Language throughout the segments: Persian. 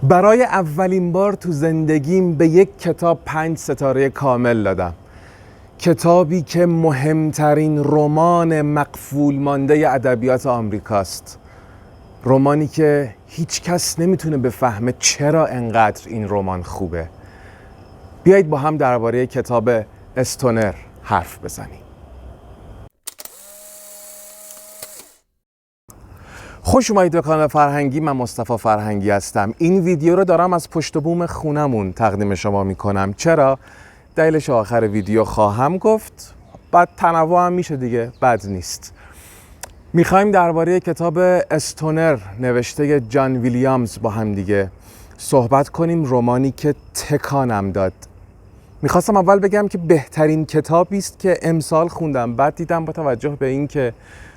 برای اولین بار تو زندگیم به یک کتاب 5 ستاره کامل دادم. کتابی که مهمترین رمان مقفول مانده ادبیات آمریکاست. رمانی که هیچ کس نمیتونه بفهمه چرا انقدر این رمان خوبه. بیایید با هم درباره کتاب استونر حرف بزنیم. خوش اومدید به کانال فرهنگی. من مصطفی فرهنگی هستم. این ویدیو رو دارم از پشت بوم خونمون تقدیم شما میکنم. چرا؟ دلیلش آخر ویدیو خواهم گفت. بعد تنوع هم میشه دیگه، بد نیست. میخوایم درباره کتاب استونر نوشته جان ویلیامز با هم دیگه صحبت کنیم. رمانی که تکانم داد. میخواستم اول بگم که بهترین کتابی است که امسال خوندم. بعد دیدم با توجه به این که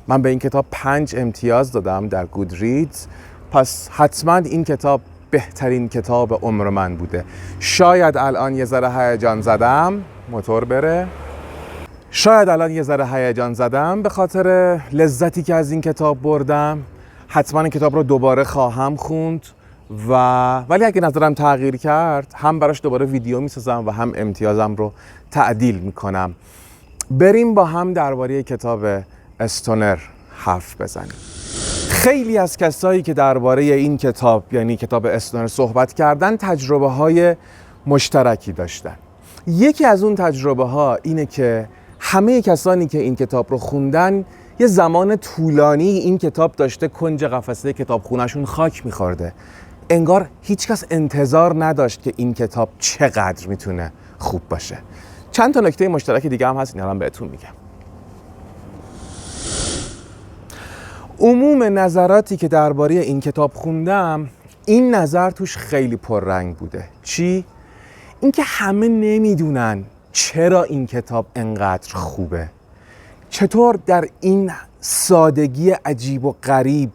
من به این کتاب 5 امتیاز دادم در گودریدز، پس حتما این کتاب بهترین کتاب عمر من بوده. شاید الان یه ذره هیجان زدم، موتور بره. شاید الان یه ذره هیجان زدم به خاطر لذتی که از این کتاب بردم. حتما این کتاب رو دوباره خواهم خوند ولی اگه نظرم تغییر کرد هم براش دوباره ویدیو میسازم و هم امتیازم رو تعدیل میکنم. بریم با هم درباره کتاب استونر حرف بزنیم. خیلی از کسایی که درباره این کتاب یعنی کتاب استونر صحبت کردن تجربه های مشترکی داشتن. یکی از اون تجربه ها اینه که همه کسانی که این کتاب رو خوندن یه زمان طولانی این کتاب داشته کنج قفسه کتابخونه‌شون خاک می‌خورده. انگار هیچ کس انتظار نداشت که این کتاب چقدر میتونه خوب باشه. چند تا نکته مشترک دیگه هم هست، این الان بهتون میگم. عموم نظراتی که درباره این کتاب خوندم، این نظر توش خیلی پررنگ بوده. چی؟ اینکه همه نمیدونن چرا این کتاب انقدر خوبه. چطور در این سادگی عجیب و غریب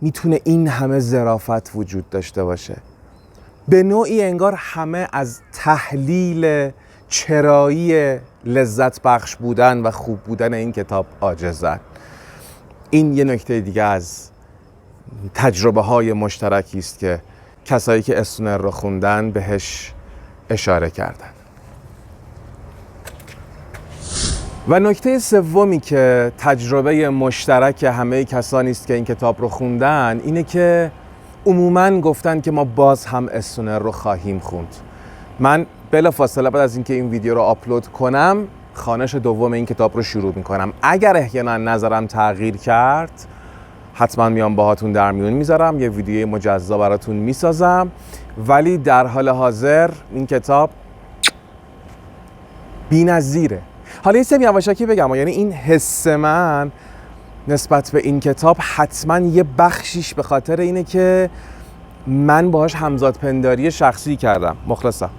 میتونه این همه ظرافت وجود داشته باشه. به نوعی انگار همه از تحلیل چرایی لذت بخش بودن و خوب بودن این کتاب عاجزن. این یه نکته دیگه از تجربه های مشترکی است که کسایی که استونر رو خوندن بهش اشاره کردن. و نکته سومی که تجربه مشترک همه کسانی است که این کتاب رو خوندن اینه که عموماً گفتن که ما باز هم استونر رو خواهیم خوند. من بلافاصله بعد از اینکه این ویدیو رو آپلود کنم خوانش دوم این کتاب رو شروع میکنم. اگر احیانا نظرم تغییر کرد حتما میام باهاتون در میون میذارم، یه ویدیو مجزا براتون میسازم. ولی در حال حاضر این کتاب بی‌نظیره. حالا یه سری یواشکی بگم، یعنی این حس من نسبت به این کتاب حتما یه بخشیش به خاطر اینه که من باهاش همزاد پنداری شخصی کردم. مخلصم.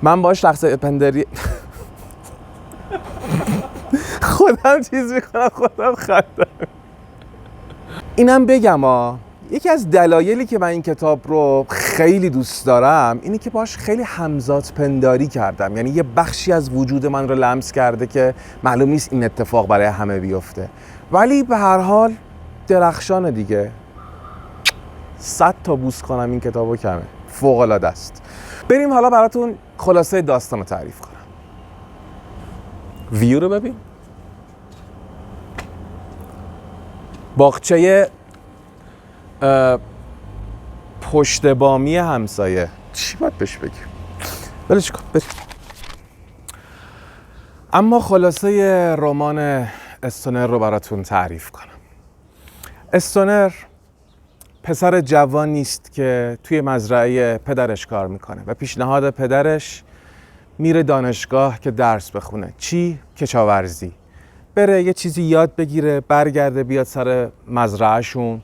من باهاش شخصی پنداری خودم چیز میکنم، خودم خندم. اینم بگم یکی از دلایلی که من این کتاب رو خیلی دوست دارم اینه که باهاش خیلی همزاد پنداری کردم. یعنی یه بخشی از وجود من رو لمس کرده که معلوم نیست این اتفاق برای همه بیفته، ولی به هر حال درخشانه دیگه. 100 تا بوس کنم این کتابو کمه. فوق العاده است. بریم حالا براتون خلاصه داستان رو تعریف کنم. ویو رو ببین. باغچه پشت بامی همسایه. چی باید بهش بگیم؟ ولش کن بریم. اما خلاصه رمان استونر رو براتون تعریف کنم. استونر پسر جوانی است که توی مزرعه پدرش کار میکنه و پیشنهاد پدرش میره دانشگاه که درس بخونه. چی؟ کشاورزی. بره یه چیزی یاد بگیره، برگرده بیاد سر مزرعهشون،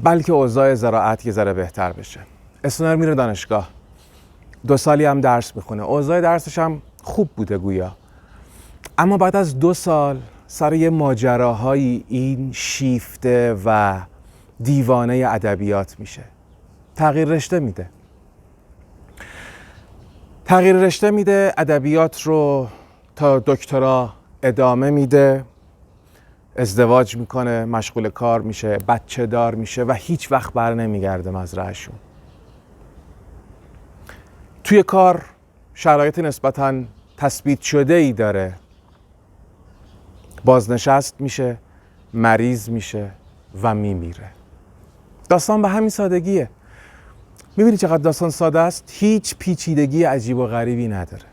بلکه اوضاع زراعت یه ذره بهتر بشه. استونر میره دانشگاه، 2 سالی هم درس میخونه. اوضاع درسش هم خوب بوده گویا. اما بعد از 2 سال سر یه ماجراهایی این شیفته و دیوانه ادبیات میشه. تغییر رشته میده، ادبیات رو تا دکترا ادامه میده، ازدواج میکنه، مشغول کار میشه، بچه دار میشه و هیچ وقت بر نمیگرده مزرعهشون. توی کار شرایط نسبتاً تثبیت شده ای داره، بازنشست میشه، مریض میشه و میمیره. داستان به همین سادگیه. میبینی چقدر داستان ساده است؟ هیچ پیچیدگی عجیب و غریبی نداره.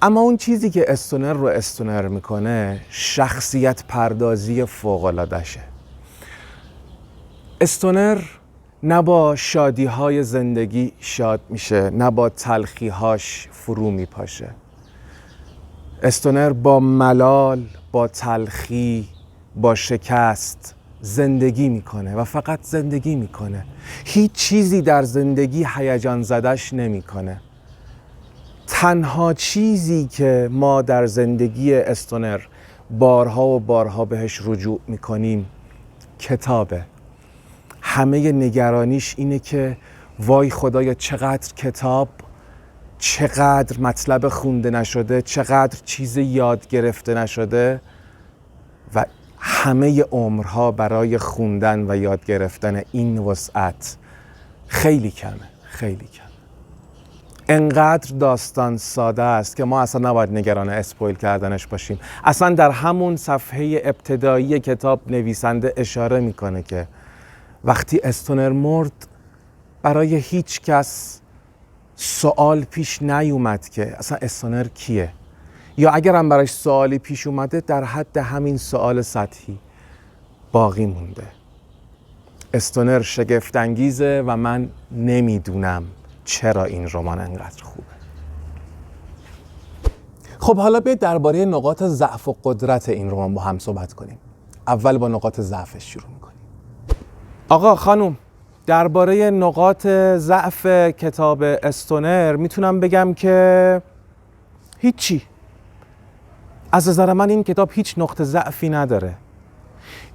اما اون چیزی که استونر رو استونر میکنه شخصیت پردازی فوق‌العاده‌شه. استونر نه با شادی‌های زندگی شاد میشه، نه با تلخی‌هاش فرو میپاشه. استونر با ملال، با تلخی، با شکست زندگی میکنه و فقط زندگی میکنه. هیچ چیزی در زندگی هیجان زدش نمیکنه. تنها چیزی که ما در زندگی استونر بارها و بارها بهش رجوع میکنیم کتابه. همه نگرانیش اینه که وای خدایا چقدر کتاب، چقدر مطلب خونده نشده، چقدر چیز یاد گرفته نشده و همه عمرها برای خوندن و یاد گرفتن این وسعت خیلی کمه، خیلی کمه. انقدر داستان ساده است که ما اصلا نباید نگران اسپویل کردنش باشیم. اصلا در همون صفحه ابتدایی کتاب نویسنده اشاره میکنه که وقتی استونر مرد برای هیچ کس سوال پیش نیومد که اصلا استونر کیه، یا اگر هم براش سوالی پیش اومده در حد همین سوال سطحی باقی مونده. استونر شگفت انگیزه و من نمیدونم چرا این رمان انقدر خوبه. خب حالا بیاید درباره نقاط ضعف و قدرت این رمان با هم صحبت کنیم. اول با نقاط ضعفش شروع میکنیم. آقا خانوم، درباره نقاط ضعف کتاب استونر میتونم بگم که هیچی. از نظر من این کتاب هیچ نقطه ضعفی نداره،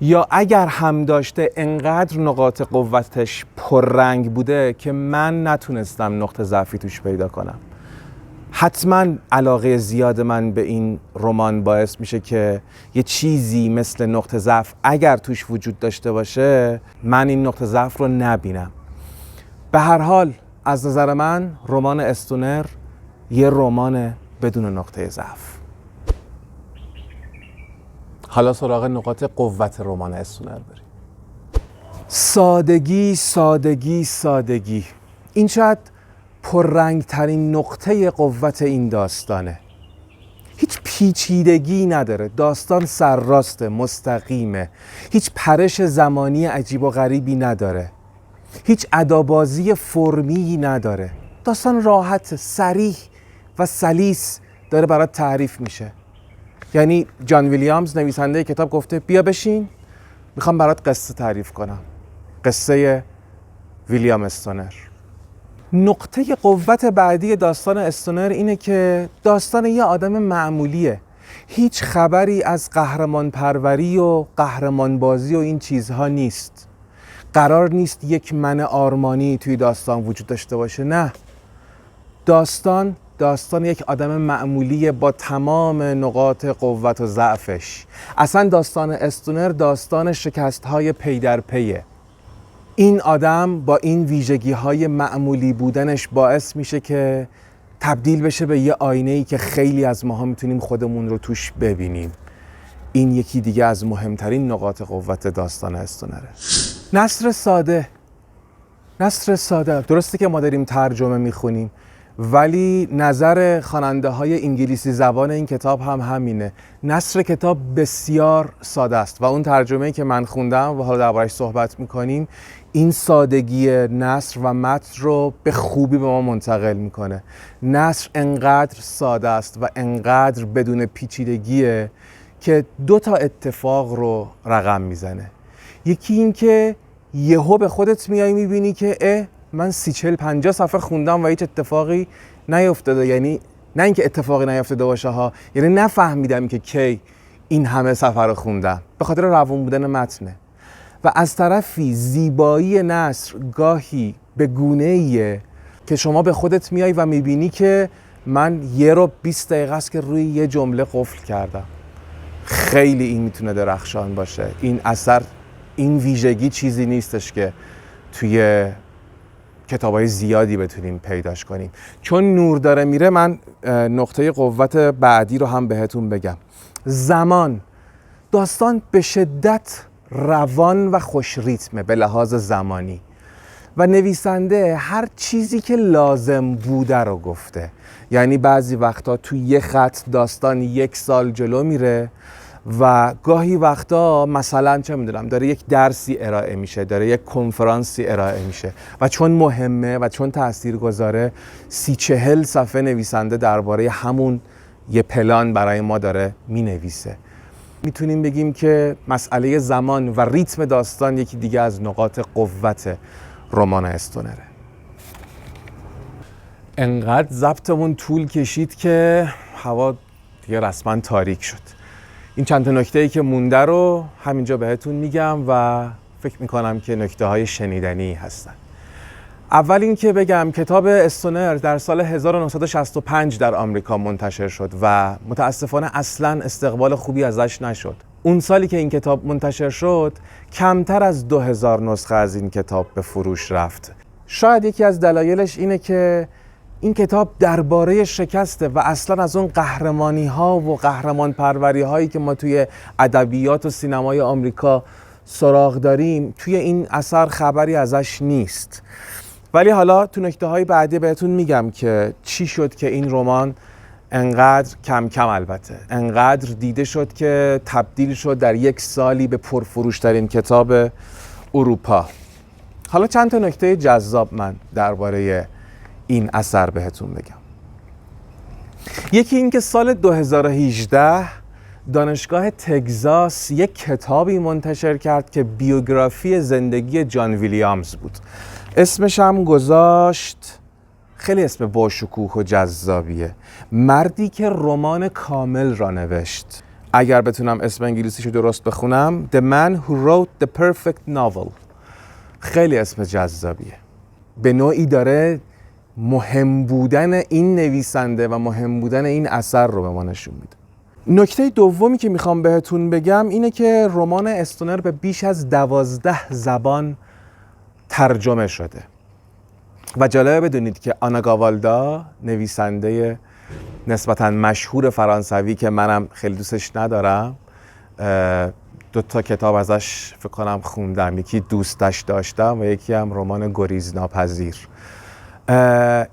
یا اگر هم داشته انقدر نقاط قوتش پررنگ بوده که من نتونستم نقطه ضعفی توش پیدا کنم. حتما علاقه زیاد من به این رمان باعث میشه که یه چیزی مثل نقطه ضعف اگر توش وجود داشته باشه من این نقطه ضعف رو نبینم. به هر حال از نظر من رمان استونر یه رمان بدون نقطه ضعف. حالا سراغ نقاط قوت رمان استونر بریم. سادگی، سادگی، سادگی. این شاید پررنگ ترین نقطه قوت این داستانه. هیچ پیچیدگی نداره، داستان سرراسته، مستقیمه، هیچ پرش زمانی عجیب و غریبی نداره، هیچ ادابازی فرمی نداره. داستان راحت، صریح و سلیس داره برات تعریف میشه. یعنی جان ویلیامز نویسنده کتاب گفته بیا بشین میخوام برات قصه تعریف کنم، قصه ویلیام استونر. نقطه قوت بعدی داستان استونر اینه که داستان یه آدم معمولیه. هیچ خبری از قهرمان پروری و قهرمان بازی و این چیزها نیست. قرار نیست یک من آرمانی توی داستان وجود داشته باشه، نه. داستان یک آدم معمولی با تمام نقاط قوت و ضعفش. اصلا داستان استونر داستان شکست‌های پی در پیه. این آدم با این ویژگی‌های معمولی بودنش باعث میشه که تبدیل بشه به یه آینه‌ای که خیلی از ماها میتونیم خودمون رو توش ببینیم. این یکی دیگه از مهمترین نقاط قوت داستان استونره. نثر ساده. درسته که ما داریم ترجمه میخونیم، ولی نظر خواننده های انگلیسی زبان این کتاب هم همینه. نثر کتاب بسیار ساده است و اون ترجمه‌ای که من خوندم و حالا درباره‌اش صحبت میکنیم این سادگی نثر و متن رو به خوبی به ما منتقل میکنه. نثر انقدر ساده است و انقدر بدون پیچیدگیه که 2 اتفاق رو رقم میزنه. یکی این که یهو به خودت میای میبینی که من 30-40-50 صفحه خوندم و هیچ اتفاقی نیفتاده. یعنی نه اینکه اتفاقی نیفتاده باشه ها، یعنی نفهمیدم که کی این همه صفحه رو خوندم، به خاطر روون بودن متنه. و از طرفی زیبایی نثر گاهی به گونه‌ایه که شما به خودت میای و میبینی که من 1:20 است که روی یه جمله قفل کردم. خیلی این میتونه درخشان باشه. این اثر، این ویژگی چیزی نیستش که توی کتابای زیادی بتونیم پیداش کنیم. چون نور داره میره، من نقطه قوت بعدی رو هم بهتون بگم. زمان. داستان به شدت روان و خوش ریتمه به لحاظ زمانی و نویسنده هر چیزی که لازم بوده رو گفته. یعنی بعضی وقتا تو یه خط داستان 1 سال جلو میره و گاهی وقتا مثلا چه میدونم داره یک درسی ارائه میشه، داره یک کنفرانسی ارائه میشه و چون مهمه و چون تاثیرگذاره 30-40 صفحه نویسنده درباره همون یه پلان برای ما داره مینویسه. میتونیم بگیم که مسئله زمان و ریتم داستان یکی دیگه از نقاط قوت رمان استونره. انقدر ضبطمون طول کشید که هوا دیگه رسما تاریک شد. این چند تا نکته‌ای که مونده رو همینجا بهتون میگم و فکر میکنم که نکته‌های شنیدنی هستن. اول این که بگم کتاب استونر در سال 1965 در آمریکا منتشر شد و متاسفانه اصلاً استقبال خوبی ازش نشد. اون سالی که این کتاب منتشر شد کمتر از 2000 نسخه از این کتاب به فروش رفت. شاید یکی از دلایلش اینه که این کتاب درباره شکسته و اصلا از اون قهرمانی ها و قهرمان پروری هایی که ما توی ادبیات و سینمای آمریکا سراغ داریم توی این اثر خبری ازش نیست. ولی حالا تو نکته های بعدی بهتون میگم که چی شد که این رمان انقدر کم البته انقدر دیده شد که تبدیل شد در 1 سالی به پرفروشترین کتاب اروپا. حالا چند تا نکته جذاب من درباره این اثر بهتون بگم. یکی این که سال 2018 دانشگاه تگزاس یک کتابی منتشر کرد که بیوگرافی زندگی جان ویلیامز بود. اسمش هم گذاشت، خیلی اسم باشکوه و جذابیه، مردی که رمان کامل را نوشت. اگر بتونم اسم انگلیسیشو درست بخونم، The Man Who Wrote the Perfect Novel. خیلی اسم جذابیه. به نوعی داره مهم بودن این نویسنده و مهم بودن این اثر رو به ما نشون میده. نکته دومی که میخوام بهتون بگم اینه که رمان استونر به بیش از 12 زبان ترجمه شده و جالبه بدونید که آنا گاوالدا، نویسنده نسبتاً مشهور فرانسوی که منم خیلی دوستش ندارم، 2 تا کتاب ازش فکر کنم خوندم، یکی دوستش داشتم و یکی هم رمان گریزناپذیر.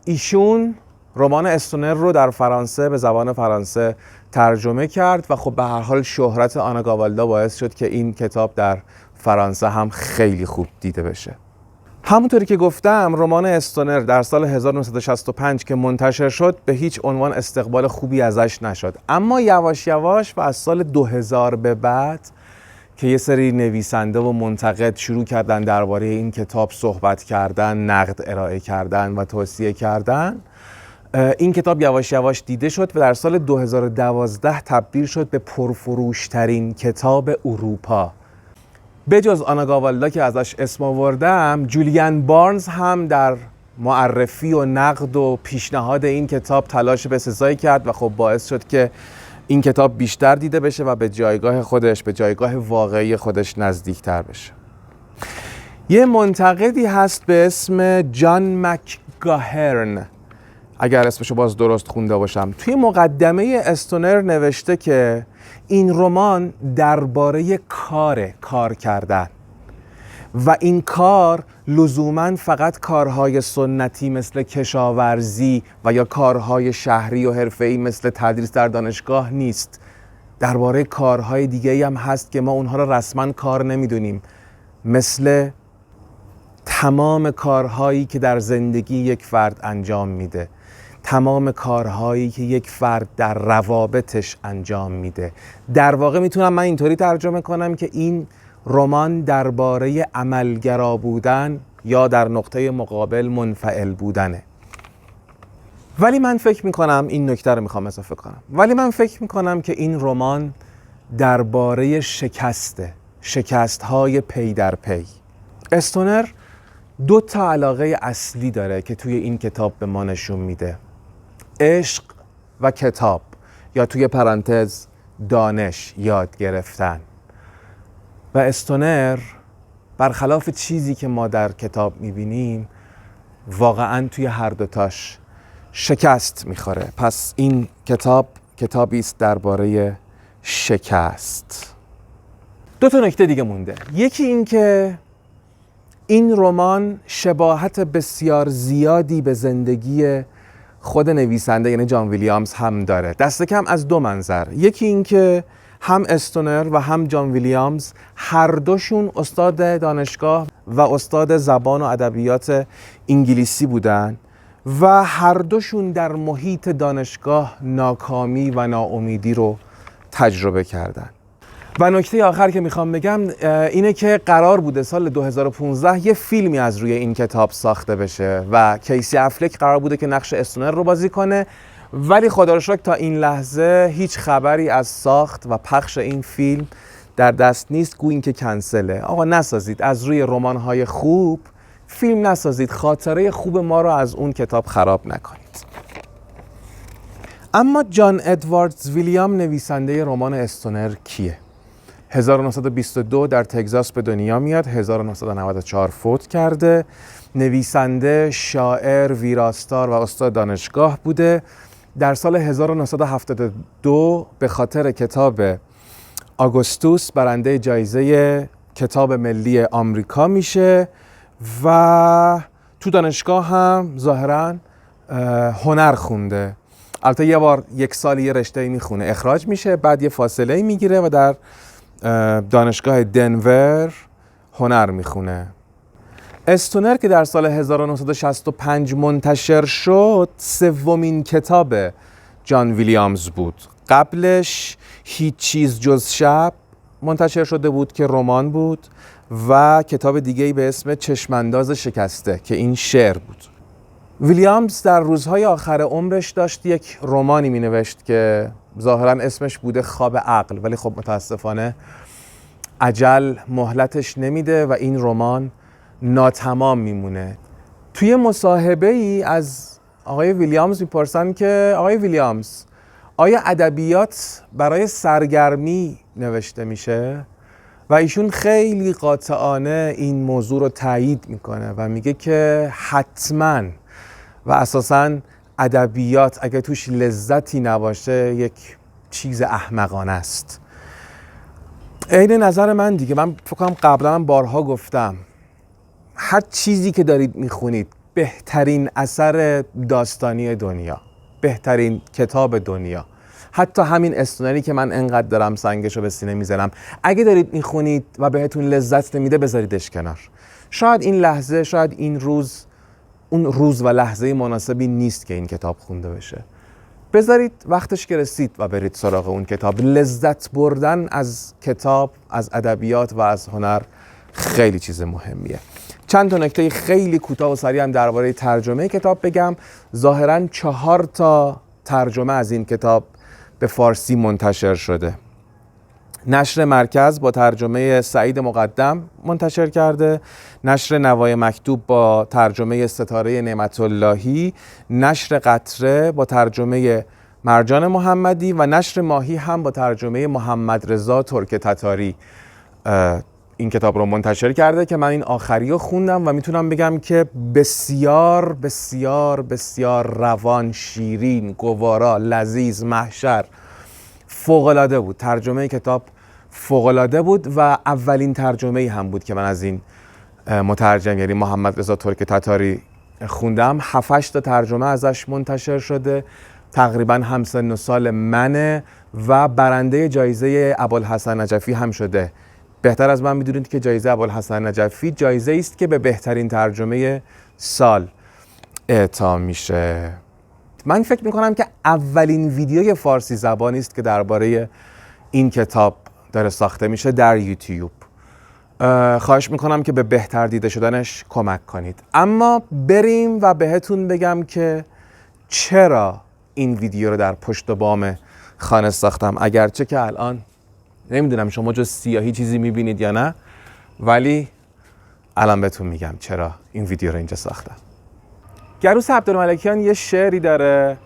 ایشون رمان استونر رو در فرانسه به زبان فرانسه ترجمه کرد و خب به هر حال شهرت آنا گاوالدا باعث شد که این کتاب در فرانسه هم خیلی خوب دیده بشه. همونطوری که گفتم رمان استونر در سال 1965 که منتشر شد به هیچ عنوان استقبال خوبی ازش نشد، اما یواش یواش و از سال 2000 به بعد که یه سری نویسنده و منتقد شروع کردن درباره این کتاب صحبت کردن، نقد ارائه کردن و توصیه کردن، این کتاب یواش یواش دیده شد و در سال 2012 تبدیل شد به پرفروشترین کتاب اروپا. بجز آنا گاوالدا که ازش اسم آوردم، جولیان بارنز هم در معرفی و نقد و پیشنهاد این کتاب تلاش بسزایی کرد و خب باعث شد که این کتاب بیشتر دیده بشه و به جایگاه خودش، به جایگاه واقعی خودش نزدیکتر بشه. یه منتقدی هست به اسم جان مکگاهرن، اگر اسمشو باز درست خونده باشم، توی مقدمه استونر نوشته که این رمان درباره کار کردن و این کار لزوماً فقط کارهای سنتی مثل کشاورزی و یا کارهای شهری و حرفه‌ای مثل تدریس در دانشگاه نیست. درباره کارهای دیگه‌ای هم هست که ما اونها رو رسماً کار نمیدونیم، مثل تمام کارهایی که در زندگی یک فرد انجام میده، تمام کارهایی که یک فرد در روابطش انجام میده. در واقع میتونم من اینطوری ترجمه کنم که این رمان درباره عملگرا بودن یا در نقطه مقابل منفعل بودنه. ولی من فکر میکنم این نکته رو میخوام اضافه کنم، ولی من فکر میکنم که این رمان درباره شکست‌های پی در پی. استونر 2 تا علاقه اصلی داره که توی این کتاب به ما نشون میده: عشق و کتاب، یا توی پرانتز دانش، یاد گرفتن. و استونر برخلاف چیزی که ما در کتاب میبینیم واقعا توی هر دوتاش شکست میخوره. پس این کتابی است درباره شکست. دو تا نکته دیگه مونده. یکی این که این رمان شباهت بسیار زیادی به زندگی خود نویسنده یعنی جان ویلیامز هم داره، دست کم از دو منظر. یکی این که هم استونر و هم جان ویلیامز هر دوشون استاد دانشگاه و استاد زبان و ادبیات انگلیسی بودن و هر دوشون در محیط دانشگاه ناکامی و ناامیدی رو تجربه کردن. و نکته آخر که میخوام بگم اینه که قرار بوده سال 2015 یه فیلمی از روی این کتاب ساخته بشه و کیسی افلک قرار بوده که نقش استونر رو بازی کنه، ولی خدا رو شکر تا این لحظه هیچ خبری از ساخت و پخش این فیلم در دست نیست. گویا اینکه کنسله. آقا نسازید، از روی رمان‌های خوب فیلم نسازید، خاطره خوب ما رو از اون کتاب خراب نکنید. اما جان ادواردز ویلیام نویسنده رمان استونر کیه؟ 1922 در تگزاس به دنیا میاد، 1994 فوت کرده. نویسنده، شاعر، ویراستار و استاد دانشگاه بوده. در سال 1972 به خاطر کتاب آگوستوس برنده جایزه کتاب ملی آمریکا میشه و تو دانشگاه هم ظاهراً هنر خونده. البته یه بار یک سال یه رشته میخونه، اخراج میشه، بعد یه فاصله میگیره و در دانشگاه دنور هنر میخونه. استونر که در سال 1965 منتشر شد، سومین کتاب جان ویلیامز بود. قبلش هیچ چیز جز شب منتشر شده بود که رمان بود و کتاب دیگه‌ای به اسم چشمانداز شکسته که این شعر بود. ویلیامز در روزهای آخر عمرش داشت یک رمانی می نوشت که ظاهراً اسمش بوده خواب عقل، ولی خب متاسفانه اجل مهلتش نمیده و این رمان ناتمام میمونه. توی مصاحبه ای از آقای ویلیامز میپرسن که آقای ویلیامز، آیا ادبیات برای سرگرمی نوشته میشه؟ و ایشون خیلی قاطعانه این موضوع رو تایید میکنه و میگه که حتماً و اساساً ادبیات اگه توش لذتی نباشه یک چیز احمقانه است. عین نظر من دیگه. من فکر کنم قبلا بارها گفتم هر چیزی که دارید میخونید، بهترین اثر داستانی دنیا، بهترین کتاب دنیا، حتی همین استونری که من انقدر دارم سنگشو به سینه میزنم، اگه دارید میخونید و بهتون لذت نمیده بذاریدش کنار. شاید این لحظه، شاید این روز اون روز و لحظه مناسبی نیست که این کتاب خونده بشه. بذارید وقتش که رسید و برید سراغ اون کتاب. لذت بردن از کتاب، از ادبیات و از هنر خیلی چیز مهمیه. چند تا نکته خیلی کوتاه و سریع هم درباره ترجمه کتاب بگم. ظاهراً 4 تا ترجمه از این کتاب به فارسی منتشر شده. نشر مرکز با ترجمه سعید مقدم منتشر کرده، نشر نوای مکتوب با ترجمه ستاره نعمت اللهی، نشر قطره با ترجمه مرجان محمدی و نشر ماهی هم با ترجمه محمد رضا ترک تتاری این کتاب رو منتشر کرده که من این آخری رو خوندم و میتونم بگم که بسیار بسیار بسیار روان، شیرین، گوارا، لذیذ، محشر، فوق‌العاده بود. ترجمه کتاب فوق‌العاده بود و اولین ترجمه هم بود که من از این مترجم یعنی محمد رضا ترک تتاری خوندم. 7-8 تا ترجمه ازش منتشر شده، تقریبا همسن و سال منه و برنده جایزه ابوالحسن نجفی هم شده. بهتر از من میدونید که جایزه ابوالحسن نجفی جایزه است که به بهترین ترجمه سال اعطا میشه. من فکر میکنم که اولین ویدیوی فارسی زبانی است که درباره این کتاب داره ساخته میشه در یوتیوب. خواهش میکنم که به بهتر دیده شدنش کمک کنید. اما بریم و بهتون بگم که چرا این ویدیو رو در پشت بام خانه ساختم. اگرچه که الان نمیدونم شما جز سیاهی چیزی میبینید یا نه، ولی الان بهتون میگم چرا این ویدیو رو اینجا ساختم. گروس عبدالملکیان یه شعری داره،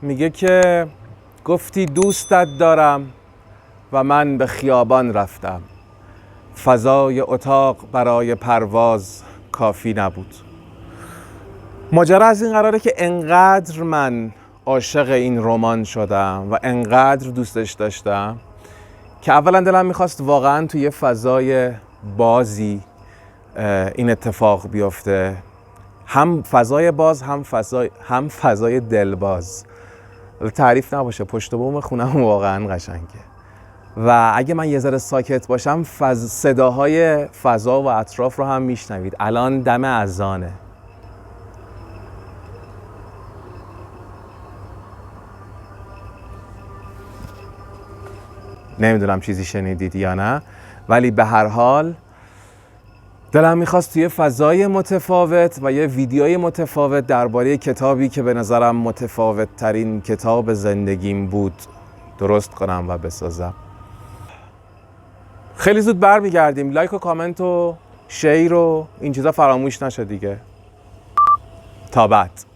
میگه که گفتی دوستت دارم و من به خیابان رفتم، فضای اتاق برای پرواز کافی نبود. ماجرا از این قراره که انقدر من عاشق این رمان شدم و انقدر دوستش داشتم که اولا دلم میخواست واقعا توی فضای بازی این اتفاق بیفته، هم فضای باز هم فضای دلباز. تعریف نباشه، پشت بوم خونم واقعا قشنگه و اگه من یه ذره ساکت باشم صداهای فضا و اطراف رو هم میشنوید. الان دم اذانه. نمیدونم چیزی شنیدید یا نه، ولی به هر حال دلم میخواست توی فضای متفاوت و یه ویدیوی متفاوت درباره کتابی که به نظرم متفاوت ترین کتاب زندگیم بود درست کنم و بسازم. خیلی زود برمیگردیم. لایک و کامنت و شیر و این چیزا فراموش نشه دیگه. تا بعد.